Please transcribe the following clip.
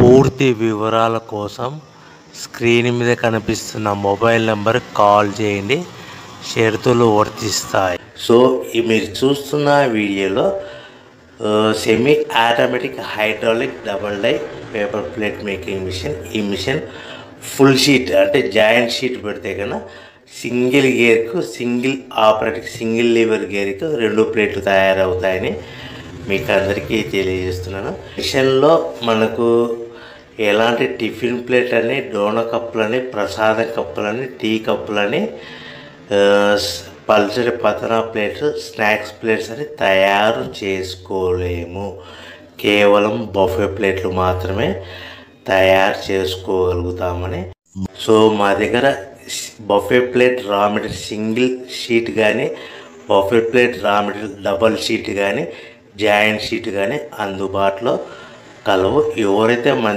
పూర్తి వివరాల కోసం స్క్రీన్ మీద కనిపిస్తున్న మొబైల్ నెంబర్కి కాల్ చేయండి. షరతులు వర్తిస్తాయి. సో మీరు చూస్తున్న వీడియోలో semi automatic hydraulic double die paper plate making machine. ఈ మిషన్ ఫుల్ షీట్ అంటే జాయింట్ షీట్ పెడితే కన్నా సింగిల్ గేర్కు సింగిల్ ఆపరేటింగ్ సింగిల్ లీవర్ గేర్కు 2 ప్లేట్లు తయారవుతాయని మీకు అందరికీ తెలియజేస్తున్నాను. మిషన్లో మనకు ఎలాంటి టిఫిన్ ప్లేట్లని, డోనా కప్పులని, ప్రసాదం కప్పులని, టీ కప్పులని, పల్చడి పతనా ప్లేట్స్, స్నాక్స్ ప్లేట్స్ అని తయారు చేసుకోలేము. కేవలం బఫే ప్లేట్లు మాత్రమే తయారు చేసుకోగలుగుతామని. సో మా దగ్గర buffet plate raw material single sheet కానీ, buffet plate raw material double sheet కానీ, జాయింట్ షీట్ కానీ అందుబాటులో కలవు. ఎవరైతే మన